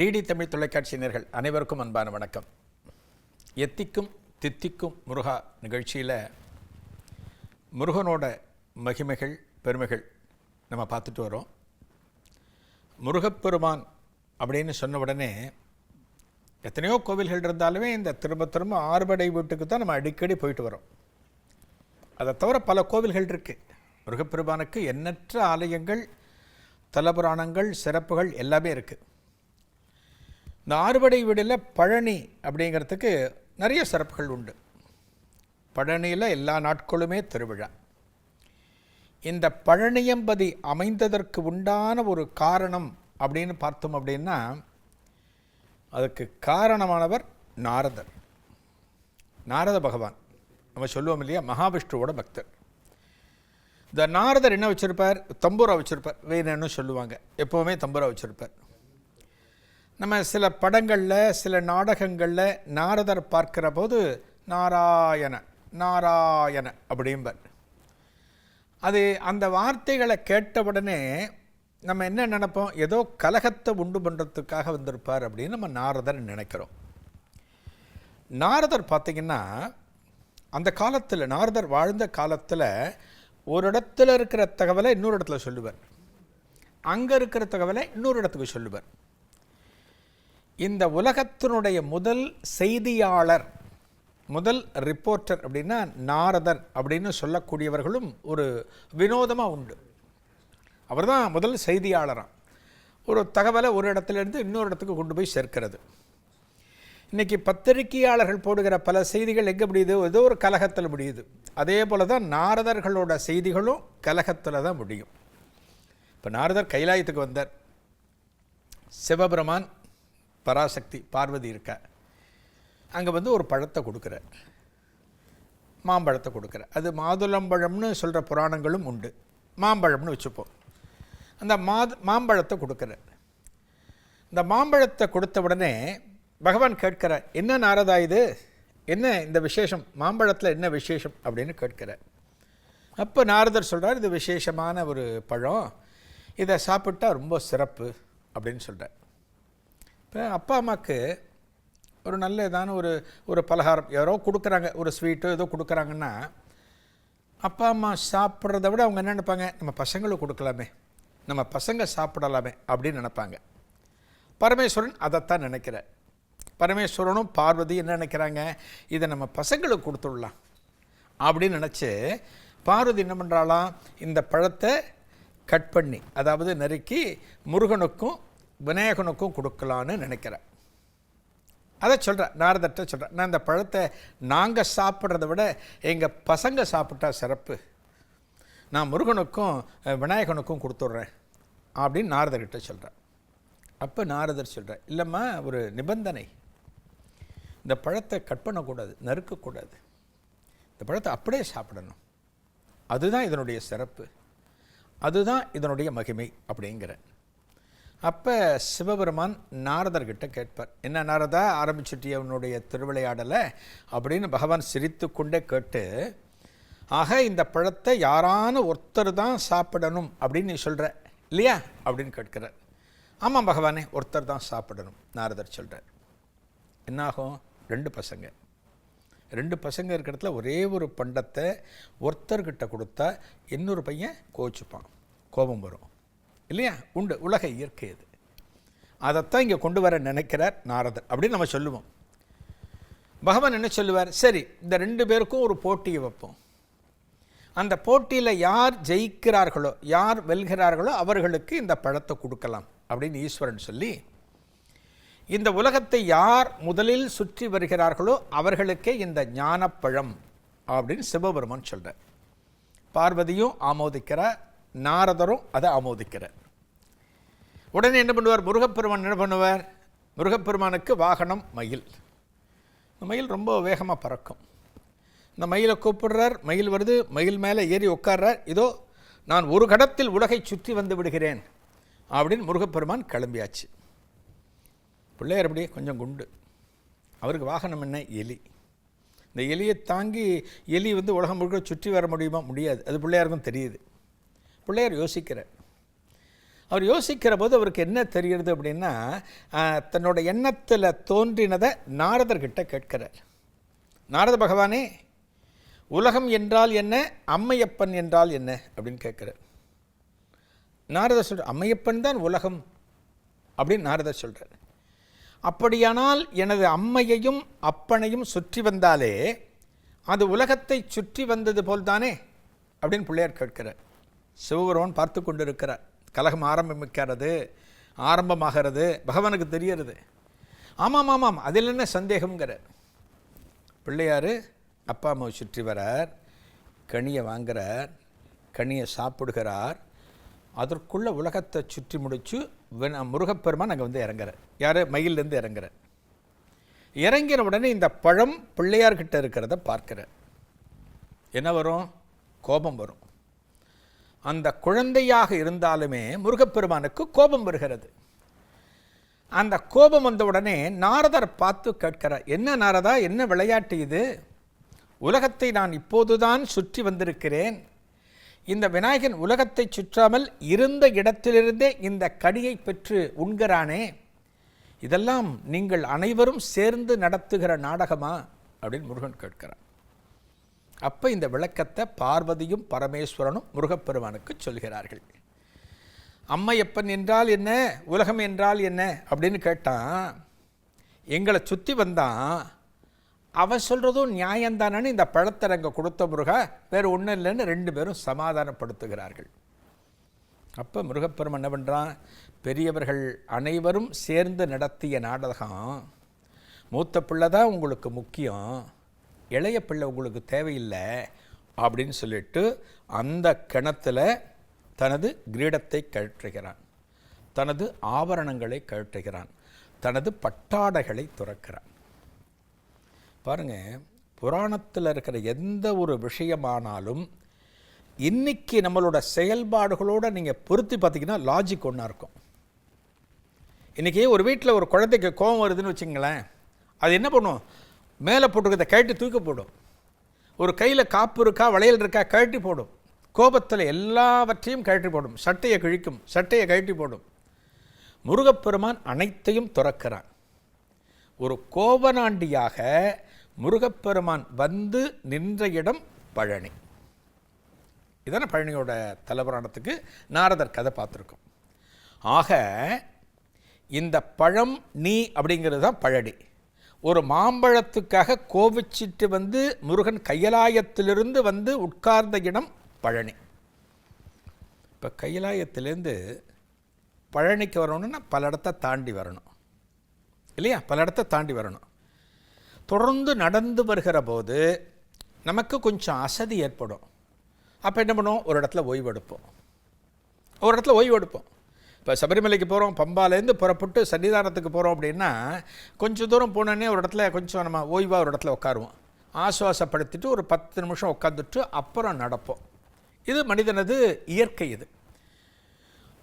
DD Tamil தொலைக்காட்சி நேயர்கள் அனைவருக்கும் அன்பான வணக்கம். எத்திக்கும் தித்திக்கும் முருகா நிகழ்ச்சியில் முருகனோட மகிமைகள் பெருமைகள் நம்ம பார்த்துட்டு வரோம். முருகப்பெருமான் அப்படின்னு சொன்ன உடனே எத்தனையோ கோவில்கள் இருந்தாலுமே இந்த திரும்ப ஆறுபடை வீட்டுக்கு தான் நம்ம அடிக்கடி போயிட்டு வரோம். அதை தவிர பல கோவில்கள் இருக்குது. முருகப்பெருமானுக்கு எண்ணற்ற ஆலயங்கள், தலபுராணங்கள், சிறப்புகள் எல்லாமே இருக்குது. இந்த ஆறுபடை வீடில் பழனி அப்படிங்கிறதுக்கு நிறைய சிறப்புகள் உண்டு. பழனியில் எல்லா நாட்களுமே திருவிழா. இந்த பழனியம்பதி அமைந்ததற்கு உண்டான ஒரு காரணம் அப்படின்னு பார்த்தோம் அப்படின்னா, அதுக்கு காரணமானவர் நாரதர். நாரத பகவான் நம்ம சொல்லுவோம் இல்லையா, மகாவிஷ்ணுவோட பக்தர். இந்த நாரதர் என்ன வச்சுருப்பார்? தம்பூரா வச்சுருப்பார். வேணும்னு சொல்லுவாங்க, எப்போவுமே தம்பூரா வச்சுருப்பார். நம்ம சில படங்களில், சில நாடகங்களில் நாரதர் பார்க்கிற போது நாராயண நாராயண அப்படிம்பார். அது அந்த வார்த்தைகளை கேட்டவுடனே நம்ம என்ன நினைப்போம்? ஏதோ கலகத்தை உண்டு பண்ணுறதுக்காக வந்திருப்பார் அப்படின்னு நம்ம நாரதர் நினைக்கிறோம். நாரதர் பார்த்திங்கன்னா, அந்த காலத்தில், நாரதர் வாழ்ந்த காலத்தில் ஒரு இடத்துல இருக்கிற தகவலை இன்னொரு இடத்துல சொல்லுவார், அங்கே இருக்கிற தகவலை இன்னொரு இடத்துக்கு சொல்லுவார். இந்த உலகத்தினுடைய முதல் செய்தியாளர், முதல் ரிப்போர்ட்டர் அப்படின்னா நாரதர் அப்படின்னு சொல்லக்கூடியவர்களும் ஒரு வினோதமாக உண்டு. அவர் தான் முதல் செய்தியாளராக ஒரு தகவலை ஒரு இடத்துலேருந்து இன்னொரு இடத்துக்கு கொண்டு போய் சேர்க்கிறது. இன்றைக்கி பத்திரிகையாளர்கள் போடுகிற பல செய்திகள் எங்கே முடியுது? ஏதோ ஒரு கலகத்தில் முடியுது. அதே போல் தான் நாரதர்களோட செய்திகளும் கலகத்தில் தான் முடியும். இப்போ நாரதர் கைலாயத்துக்கு வந்தார். சிவபெருமான், பராசக்தி, பார்வதி இருக்கா. அங்கே வந்து ஒரு பழத்தை கொடுக்குறார், மாம்பழத்தை கொடுக்குறார். அது மாதுளம்பழம்னு சொல்கிற புராணங்களும் உண்டு. மாம்பழம்னு வச்சுப்போம். அந்த மாம்பழத்தை கொடுக்குறார். இந்த மாம்பழத்தை கொடுத்த உடனே பகவான் கேட்கிறார், என்ன நாரதா இது, என்ன இந்த விசேஷம், மாம்பழத்தில் என்ன விசேஷம் அப்படின்னு கேட்கிறார். அப்போ நாரதர் சொல்கிறார், இது விசேஷமான ஒரு பழம், இதை சாப்பிட்டா ரொம்ப சிறப்பு அப்படின்னு சொல்கிறார். இப்போ அப்பா அம்மாவுக்கு ஒரு நல்ல ஏதான ஒரு பலகாரம் யாரோ கொடுக்குறாங்க, ஒரு ஸ்வீட்டோ ஏதோ கொடுக்குறாங்கன்னா, அப்பா அம்மா சாப்பிட்றத விட அவங்க என்ன நினைப்பாங்க? நம்ம பசங்களுக்கு கொடுக்கலாமே, நம்ம பசங்க சாப்பிடலாமே அப்படின்னு நினைப்பாங்க. பரமேஸ்வரன் அதைத்தான் நினைக்கிறார். பரமேஸ்வரனும் பார்வதி என்ன நினைக்கிறாங்க? இதை நம்ம பசங்களுக்கு கொடுத்துடலாம் அப்படின்னு நினச்சி பார்வதி என்ன பண்ணுறாளாம்? இந்த பழத்தை கட் பண்ணி, அதாவது நறுக்கி முருகனுக்கும் விநாயகனுக்கும் கொடுக்கலான்னு நினைக்கிறேன். அதை சொல்கிறேன், நாரதர்கிட்ட சொல்கிறேன், நான் இந்த பழத்தை நாங்கள் சாப்பிட்றத விட எங்கள் பசங்க சாப்பிட்டா சிறப்பு, நான் முருகனுக்கும் விநாயகனுக்கும் கொடுத்துட்றேன் அப்படின்னு நாரதர்கிட்ட சொல்கிறேன். அப்போ நாரதர் சொல்கிறேன், இல்லைம்மா, ஒரு நிபந்தனை, இந்த பழத்தை கட் பண்ணக்கூடாது, நறுக்கக்கூடாது, இந்த பழத்தை அப்படியே சாப்பிடணும், அதுதான் இதனுடைய சிறப்பு, அதுதான் இதனுடைய மகிமை அப்படிங்கிறேன். அப்போ சிவபெருமான் நாரதர்கிட்ட கேட்பார், என்ன நாரதா, ஆரம்பிச்சுட்டிய உன்னுடைய திருவிளையாடலை அப்படின்னு பகவான் சிரித்து கொண்டே கேட்டு, ஆக இந்த பழத்தை யாரான ஒருத்தர் தான் சாப்பிடணும் அப்படின்னு நீ சொல்கிற இல்லையா அப்படின்னு கேட்கிறார். ஆமாம் பகவானே, ஒருத்தர் தான் சாப்பிடணும் நாரதர் சொல்கிறார். என்னாகும்? ரெண்டு பசங்க இருக்கிற இடத்துல ஒரே ஒரு பண்டத்தை ஒருத்தர்கிட்ட கொடுத்தா இன்னொரு பையன் கோச்சுப்பான், கோபம் வரும் இல்லையா? உண்டு, உலக இயற்கை அது. அதைத்தான் இங்கே கொண்டு வர நினைக்கிறார் நாரதர் அப்படின்னு நம்ம சொல்லுவோம். பகவான் என்ன சொல்லுவார்? சரி, இந்த ரெண்டு பேருக்கும் ஒரு போட்டியை வைப்போம், அந்த போட்டியில் யார் ஜெயிக்கிறார்களோ, யார் வெல்கிறார்களோ அவர்களுக்கு இந்த பழத்தை கொடுக்கலாம் அப்படின்னு ஈஸ்வரன் சொல்லி, இந்த உலகத்தை யார் முதலில் சுற்றி வருகிறார்களோ அவர்களுக்கே இந்த ஞானப்பழம் அப்படின்னு சிவபெருமான் சொல்கிறார். பார்வதியும் ஆமோதிக்கிறார், நாரதரும் அதை ஆமோதிக்கிறார். உடனே என்ன பண்ணுவார்? முருகப்பெருமான் என்ன பண்ணுவார்? முருகப்பெருமானுக்கு வாகனம் மயில். இந்த மயில் ரொம்ப வேகமாக பறக்கும். இந்த மயிலை கூப்பிடுறார், மயில் வருது, மயில் மேலே ஏறி உட்கார்றார். இதோ நான் ஒரு கடத்தில் உலகை சுற்றி வந்து விடுகிறேன் அப்படின்னு முருகப்பெருமான் கிளம்பியாச்சு. பிள்ளையார் அப்படியே கொஞ்சம் குண்டு, அவருக்கு வாகனம் என்ன? எலி. இந்த எலியை தாங்கி எலி வந்து உலகம் முழுக்க சுற்றி வர முடியுமா? முடியாது. அது பிள்ளையாருக்கும் தெரியுது. பிள்ளையார் யோசிக்கிறார், அவர் யோசிக்கிற போது அவருக்கு என்ன தெரிகிறது அப்படின்னா, தன்னோட எண்ணத்தில் தோன்றினதை நாரதர்கிட்ட கேட்கிறார். நாரத பகவானே, உலகம் என்றால் என்ன, அம்மையப்பன் என்றால் என்ன அப்படின்னு கேட்குறார். நாரதர் சொல்கிறார், அம்மையப்பன் தான் உலகம் அப்படின்னு நாரதர் சொல்கிறார். அப்படியானால் எனது அம்மையையும் அப்பனையும் சுற்றி வந்தாலே அது உலகத்தை சுற்றி வந்தது போல்தானே அப்படின்னு பிள்ளையார் கேட்கிறார். சிவபெருமான் பார்த்து கொண்டு இருக்கிறார். கலகம் ஆரம்பமாகிறது, பகவானுக்கு தெரிகிறது. ஆமாம் ஆமாம், அதில் என்ன சந்தேகங்கிறார். பிள்ளையார் அப்பா அம்மாவை சுற்றி வரார், கனியை வாங்குறார், கனியை சாப்பிடுகிறார். அதற்குள்ள உலகத்தை சுற்றி முடித்து முருகப்பெருமான் அங்கே வந்து இறங்குறார். யார்? மயிலேருந்து இறங்குறார். இறங்கின உடனே இந்த பழம் பிள்ளையார்கிட்ட இருக்கிறத பார்க்கிறார். என்ன வரும்? கோபம் வரும். அந்த குழந்தையாக இருந்தாலுமே முருகப்பெருமானுக்கு கோபம் வருகிறது. அந்த கோபம் வந்த உடனே நாரதர் பார்த்து கேட்கிறார், என்ன நாரதா, என்ன விளையாட்டு இது? உலகத்தை நான் இப்போதுதான் சுற்றி வந்திருக்கிறேன். இந்த விநாயகன் உலகத்தை சுற்றாமல் இருந்த இடத்திலிருந்தே இந்த கனியை பெற்று உண்கிறானே, இதெல்லாம் நீங்கள் அனைவரும் சேர்ந்து நடத்துகிற நாடகமா அப்படின்னு முருகன் கேட்கிறார். அப்போ இந்த விளக்கத்தை பார்வதியும் பரமேஸ்வரனும் முருகப்பெருமானுக்கு சொல்கிறார்கள். அம்மையப்பன் என்றால் என்ன, உலகம் என்றால் என்ன அப்படின்னு கேட்டான். எங்களை சுற்றி வந்தான், அவன் சொல்கிறதும் நியாயந்தானு இந்த பழத்தரங்க கொடுத்த முருகா, வேறு ஒன்றும் இல்லைன்னு ரெண்டு பேரும் சமாதானப்படுத்துகிறார்கள். அப்போ முருகப்பெருமான் என்ன பண்ணுறான், பெரியவர்கள் அனைவரும் சேர்ந்து நடத்திய நாடகம், மூத்த பிள்ளை தான் உங்களுக்கு முக்கியம், இளைய பிள்ளை உங்களுக்கு தேவையில்லை அப்படின்னு சொல்லிட்டு அந்த கிணத்துல தனது கிரீடத்தை கழற்றுகிறான், தனது ஆபரணங்களை கழற்றுகிறான், தனது பட்டாடைகளை துறக்கிறான். பாருங்க, புராணத்தில் இருக்கிற எந்த ஒரு விஷயமானாலும் இன்னைக்கு நம்மளோட செயல்பாடுகளோடு நீங்கள் பொருத்தி பார்த்தீங்கன்னா லாஜிக் ஒன்றா இருக்கும். இன்றைக்கி ஒரு வீட்டில் ஒரு குழந்தைக்கு கோபம் வருதுன்னு வச்சுங்களேன், அது என்ன பண்ணும்? மேலே போட்டுக்கிறத கழட்டி தூக்கி போடும். ஒரு கையில் காப்பு இருக்கா, வளையல் இருக்கா, கழட்டி போடும். கோபத்தில் எல்லாவற்றையும் கழட்டி போடும். சட்டையை கிழிக்கும், சட்டையை கழட்டி போடும். முருகப்பெருமான் அனைத்தையும் துறக்கிறான். ஒரு கோபனாண்டியாக முருகப்பெருமான் வந்து நின்ற இடம் பழனி. இதான பழனியோட தலபுராணத்துக்கு நாரதர் கதை பார்த்துருக்கோம். ஆக இந்த பழம் நீ அப்படிங்கிறது தான் பழனி. ஒரு மாம்பழத்துக்காக கோபிச்சிட்டு வந்து முருகன் கைலாயத்திலிருந்து வந்து உட்கார்ந்த இடம் பழனி. இப்போ கைலாயத்திலேருந்து பழனிக்கு வரணும்னா பல இடத்த தாண்டி வரணும் இல்லையா? பல இடத்த தாண்டி வரணும். தொடர்ந்து நடந்து வருகிற போது நமக்கு கொஞ்சம் அசதி ஏற்படும். அப்போ என்ன பண்ணுவோம்? ஒரு இடத்துல ஓய்வெடுப்போம். இப்போ சபரிமலைக்கு போகிறோம், பம்பாலேருந்து புறப்பட்டு சன்னிதானத்துக்கு போகிறோம் அப்படின்னா கொஞ்சம் தூரம் போனோடனே ஒரு இடத்துல கொஞ்சம் நம்ம ஓய்வாக ஒரு இடத்துல உட்காருவோம். ஆசுவாசப்படுத்திட்டு ஒரு 10 நிமிஷம் உட்காந்துட்டு அப்புறம் நடப்போம். இது மனிதனது இயற்கை. இது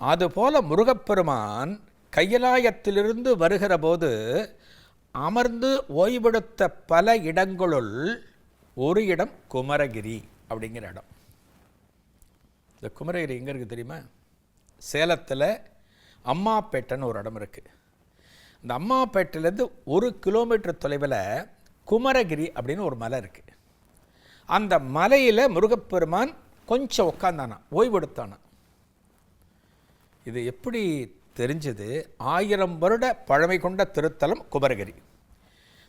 அதுபோல் முருகப்பெருமான் கைலாயத்திலிருந்து வருகிற போது அமர்ந்து ஓய்வெடுத்த பல இடங்களுள் ஒரு இடம் குமரகிரி அப்படிங்கிற இடம். இந்த குமரகிரி எங்கே இருக்குது தெரியுமா? சேலத்தில் அம்மாப்பேட்டைன்னு ஒரு இடம் இருக்குது. இந்த அம்மாப்பேட்டையிலேருந்து 1 கிலோமீட்டர் தொலைவில் குமரகிரி அப்படின்னு ஒரு மலை இருக்குது. அந்த மலையில் முருகப்பெருமான் கொஞ்சம் உட்காந்தானா, ஓய்வெடுத்தானா. இது எப்படி தெரிஞ்சது? 1000 வருட பழமை கொண்ட திருத்தலம் குமரகிரி.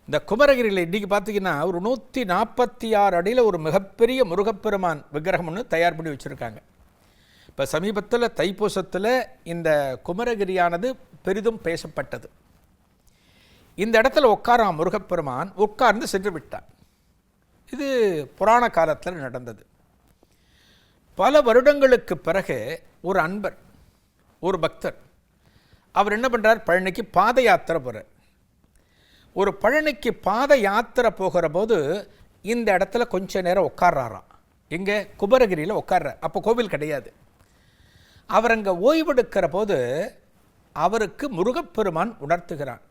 இந்த குமரகிரியில் இன்றைக்கி பார்த்திங்கன்னா ஒரு 146 அடியில் ஒரு மிகப்பெரிய முருகப்பெருமான் விக்கிரகம் ஒன்று தயார் பண்ணி வச்சுருக்காங்க. இப்போ சமீபத்தில் தைப்பூசத்தில் இந்த குமரகிரியானது பெரிதும் பேசப்பட்டது. இந்த இடத்துல உட்காரான் முருகப்பெருமான், உட்கார்ந்து சென்று விட்டான். இது புராண காலத்தில் நடந்தது. பல வருடங்களுக்கு பிறகு ஒரு அன்பர், ஒரு பக்தர், அவர் என்ன பண்ணுறார்? பழனிக்கு பாத யாத்திரை போகிறார். ஒரு பழனிக்கு பாத யாத்திரை போகிற போது இந்த இடத்துல கொஞ்ச நேரம் உட்கார்றாராம். எங்கே? குமரகிரியில் உட்கார்றார். அப்போ கோவில் கிடையாது. அவர் அங்கே ஓய்வெடுக்கிற போது அவருக்கு முருகப்பெருமான் உணர்த்துகிறான்,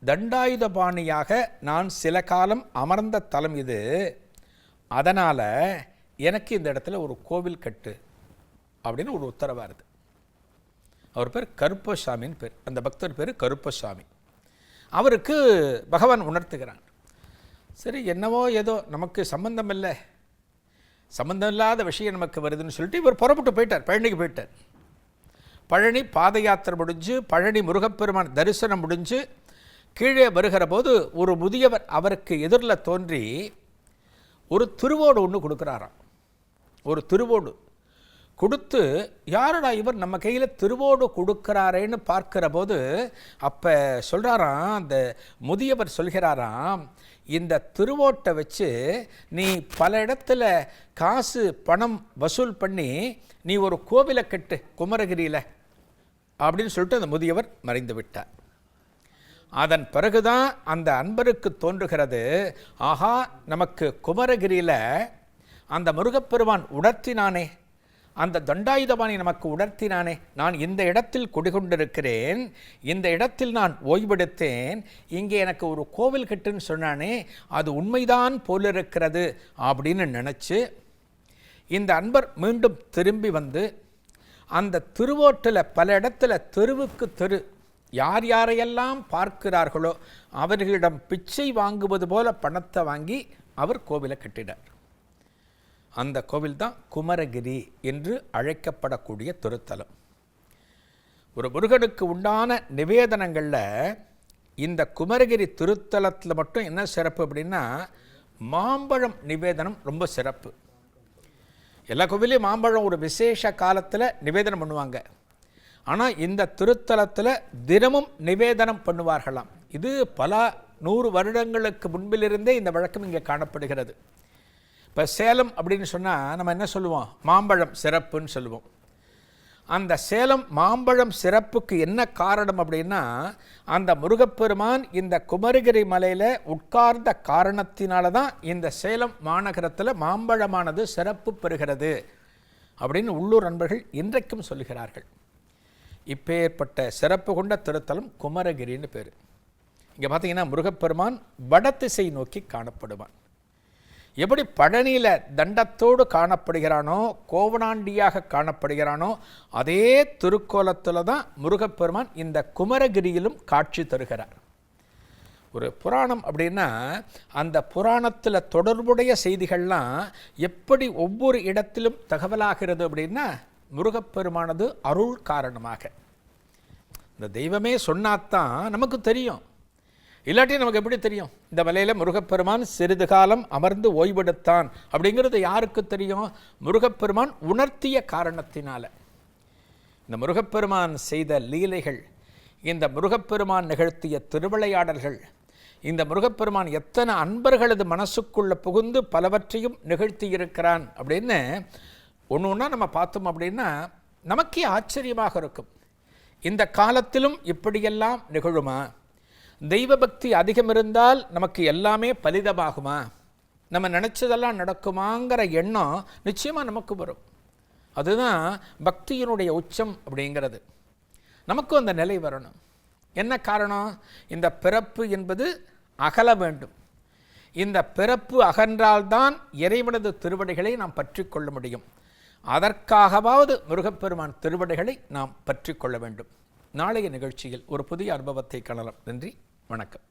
தண்டாயுதபாணியாக நான் சில காலம் அமர்ந்த தலம் இது, அதனால் எனக்கு இந்த இடத்துல ஒரு கோவில் கட்டு அப்படின்னு ஒரு உத்தரவாக இருக்குது. அவர் பேர் கருப்பசாமின்னு பேர். அந்த பக்தர் பேர் கருப்பசாமி. அவருக்கு பகவான் உணர்த்துகிறான். சரி, என்னவோ ஏதோ நமக்கு சம்பந்தம் இல்லை, சம்பந்தம் இல்லாத விஷயம் நமக்கு வருதுன்னு சொல்லிட்டு இவர் புறப்பட்டு போயிட்டார், பழனிக்கு போயிட்டார். பழனி பாத யாத்திரை முடிஞ்சு, பழனி முருகப்பெருமான் தரிசனம் முடிஞ்சு கீழே வருகிற போது ஒரு முதியவர் அவருக்கு எதிரில் தோன்றி ஒரு திருவோடு ஒன்று கொடுக்குறாராம். ஒரு திருவோடு கொடுத்து, யாரோட இவர் நம்ம கையில் திருவோடு கொடுக்குறாரேன்னு பார்க்கிற போது அப்போ சொல்கிறாராம், அந்த முதியவர் சொல்கிறாராம், இந்த திருவோட்டை வச்சு நீ பல இடத்துல காசு பணம் வசூல் பண்ணி நீ ஒரு கோவிலை கட்டு குமரகிரியில் அப்படின்னு சொல்லிட்டு அந்த முதியவர் மறைந்து விட்டார். அதன் பிறகுதான் அந்த அன்பருக்கு தோன்றுகிறது, ஆஹா, நமக்கு குமரகிரியில் அந்த முருகப்பெருமான் உணர்த்தினானே, அந்த தண்டாயுதபாணி நமக்கு உணர்த்தினானே, நான் இந்த இடத்தில் குடிகொண்டிருக்கிறேன், இந்த இடத்தில் நான் ஓய்வெடுத்தேன், இங்கே எனக்கு ஒரு கோவில் கட்டுன்னு சொன்னானே, அது உண்மைதான் போலிருக்கிறது அப்படின்னு நினச்சி இந்த அன்பர் மீண்டும் திரும்பி வந்து அந்த திருவோட்டில் பல இடத்துல தெருவுக்கு தெரு யார் யாரையெல்லாம் பார்க்கிறார்களோ அவர்களிடம் பிச்சை வாங்குவது போல பணத்தை வாங்கி அவர் கோவிலை கட்டினார். அந்த கோவில் தான் குமரகிரி என்று அழைக்கப்படக்கூடிய திருத்தலம். ஒரு முருகனுக்கு உண்டான நிவேதனங்களில் இந்த குமரகிரி திருத்தலத்தில் மட்டும் என்ன சிறப்பு அப்படின்னா, மாம்பழம் நிவேதனம் ரொம்ப சிறப்பு. எல்லா கோவிலையும் மாம்பழம் ஒரு விசேஷ காலத்தில் நிவேதனம் பண்ணுவாங்க. ஆனால் இந்த திருத்தலத்தில் தினமும் நிவேதனம் பண்ணுவார்களாம். இது பல 100 வருடங்களுக்கு முன்பிலிருந்தே இந்த வழக்கம் இங்கே காணப்படுகிறது. இப்போ சேலம் அப்படின்னு சொன்னால் நம்ம என்ன சொல்லுவோம், மாம்பழம் சிறப்புன்னு சொல்லுவோம். அந்த சேலம் மாம்பழம் சிறப்புக்கு என்ன காரணம் அப்படின்னா, அந்த முருகப்பெருமான் இந்த குமரகிரி மலையில் உட்கார்ந்த காரணத்தினால தான் இந்த சேலம் மாநகரத்தில் மாம்பழமானது சிறப்பு பெறுகிறது அப்படின்னு உள்ளூர் நண்பர்கள் இன்றைக்கும் சொல்லுகிறார்கள். இப்பேற்பட்ட சிறப்பு கொண்ட திருத்தலம் குமரகிரின்னு பேர். இங்கே பார்த்தீங்கன்னா முருகப்பெருமான் வடதிசை நோக்கி காணப்படுவான். எப்படி பழனியில் தண்டத்தோடு காணப்படுகிறானோ, கோவனாண்டியாக காணப்படுகிறானோ, அதே திருக்கோலத்தில் தான் முருகப்பெருமான் இந்த குமரகிரியிலும் காட்சி தருகிறார். ஒரு புராணம் அப்படின்னா அந்த புராணத்தில் தொடர்புடைய செய்திகள்லாம் எப்படி ஒவ்வொரு இடத்திலும் தகவலாகிறது அப்படின்னா, முருகப்பெருமானது அருள் காரணமாக. இந்த தெய்வமே சொன்னாத்தான் நமக்கு தெரியும், இல்லாட்டி நமக்கு எப்படி தெரியும்? இந்த மலையில் முருகப்பெருமான் சிறிது காலம் அமர்ந்து ஓய்வெடுத்தான் அப்படிங்கிறது யாருக்கு தெரியும்? முருகப்பெருமான் உணர்த்திய காரணத்தினால. இந்த முருகப்பெருமான் செய்த லீலைகள், இந்த முருகப்பெருமான் நிகழ்த்திய திருவிளையாடல்கள், இந்த முருகப்பெருமான் எத்தனை அன்பர்களது மனசுக்குள்ள புகுந்து பலவற்றையும் நிகழ்த்தி இருக்கிறான் அப்படின்னு ஒன்று ஒன்றா நம்ம பார்த்தோம் அப்படின்னா நமக்கே ஆச்சரியமாக இருக்கும். இந்த காலத்திலும் இப்படியெல்லாம் நிகழுமா? தெய்வ பக்தி அதிகம் இருந்தால் நமக்கு எல்லாமே பலிதமாகுமா? நம்ம நினச்சதெல்லாம் நடக்குமாங்கிற எண்ணம் நிச்சயமாக நமக்கு வரும். அதுதான் பக்தியினுடைய உச்சம் அப்படிங்கிறது. நமக்கும் அந்த நிலை வரணும். என்ன காரணம்? இந்த பிறப்பு என்பது அகல வேண்டும். இந்த பிறப்பு அகன்றால்தான் இறைவனது திருவடிகளை நாம் பற்றி கொள்ள முடியும். அதற்காகவாவது முருகப்பெருமான் திருவடிகளை நாம் பற்றி கொள்ள வேண்டும். நாளைய நிகழ்ச்சியில் ஒரு புதிய அனுபவத்தை காணலாம். நன்றி, வணக்கம்.